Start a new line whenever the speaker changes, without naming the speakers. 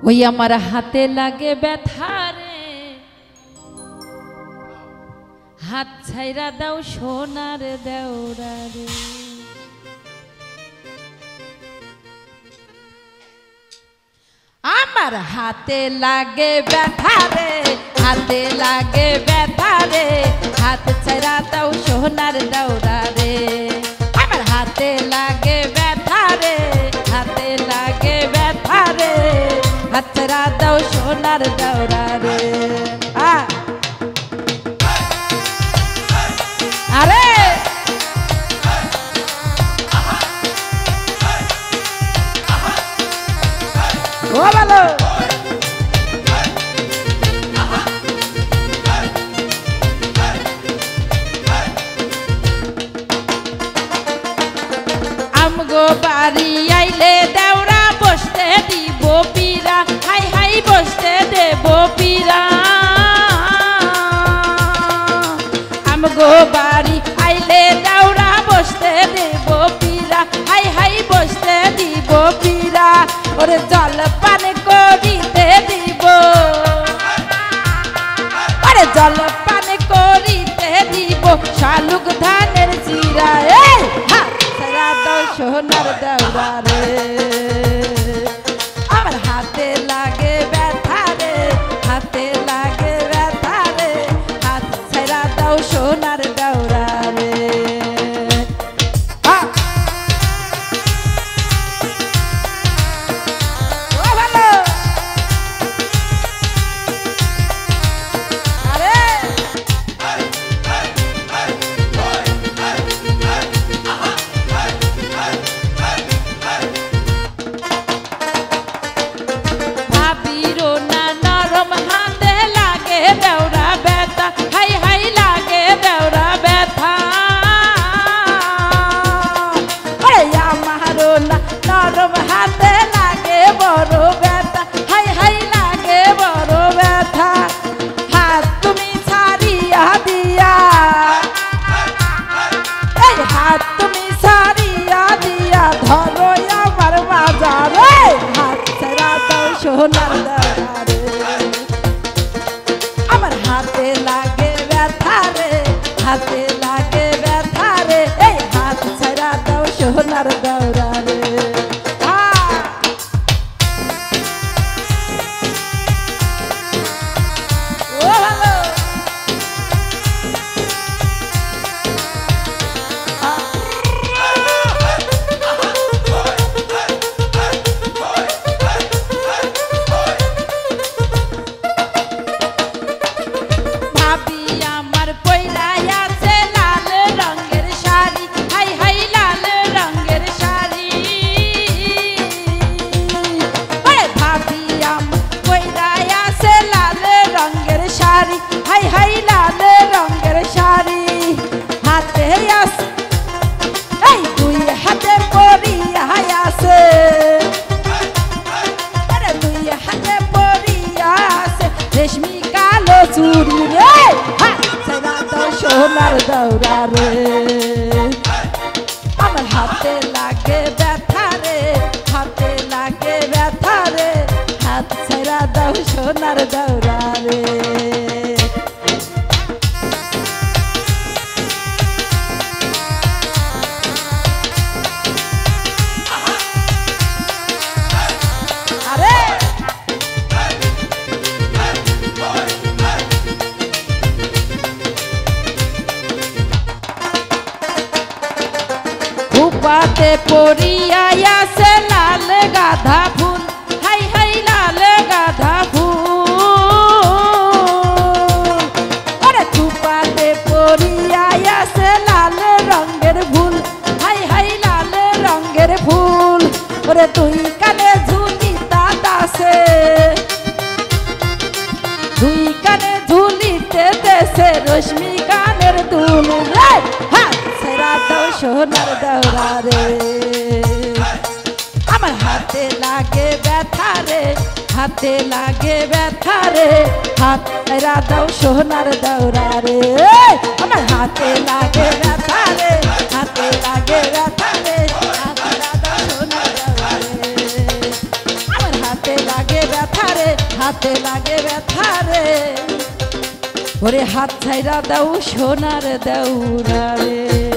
ওই আমার হাতে লাগে ব্যথা রে, হাত ছাইরা দাও সোনার দেওরা রে। আমার হাতে লাগে ব্যথা রে, হাতে লাগে ব্যথা রে, হাত ছাইরা দাও সোনার দেওরা রে। আমার হাতে লাগে ব্যথা রে, হাতে লাগে ব্যথা রে, হাত ছাইরা দাও সোনার দেওরা রে। আরে ও ভালো আমগো বাড়ি আইলে দেওরা বসতে দিব পীরা, হাই হাই বসতে দেব পীরা। আমগো বাড়ি আইলে দেওরা বসতে দেব পীরা, হাই হাই বসতে দিব পীরা। ওরে জল পান করিতে দিব, ওরে জল পান করিতে দিব শালুক ধানের জিরা। এই হাত ছাইরা দাও সোনার দেওরা রে। আমার হাতে লাগে ব্যথা রে, হাতে লাগে ব্যথা রে, হাত ছাইরা দাও সোনার দেওরা রে। সোনার দেওরা রে। আমার হাতে লাগে ব্যথা রে, হাতে লাগে ব্যথা রে, এই হাত ছাইরা দাও সোনার দেওরা রে। হাই হাই লাল রঙের শাড়ি হাতে আছে, এই দুই হাতে পরিয়া আছে, আরে দুই হাতে পরিয়া আছে রেশমি কালো চুড়ি রে। হাত ছাইরা দাও সোনার দেওরা রে। আমার হাতে লাগে ব্যথা রে, হাতে লাগে ব্যথা রে, হাত ছাইরা দাও সোনার দেওরা রে। পাতে পরিয়া আছে লাল গাধা ফুল, হাই হাই লাল গাধা ফুল। ওরে থুপাতে পরিয়া আছে লাল রঙের ফুল, হাই হাই লাল রঙের ফুল। ওরে তুই কানে ঝুলি দাদাসে, দুই কানে ঝুলিতে দেশে রশ্মি কানের দুল রে। হাত ছাইরা দাও সোনার দেওরা রে। আমার হাতে লাগে ব্যথা রে, হাতে লাগে ব্যথা রে, হাত ছাইরা দাও সোনার দেওরা রে। আমার হাতে লাগে ব্যথা রে, হাতে লাগে ব্যথা রে, হাত ছাইরা দাও সোনার দেওরা রে। আমার হাতে লাগে ব্যথা হাতে লাগে ব্যথা রে, ওরে হাত ছাইরা দাও সোনার দৌড়া রে।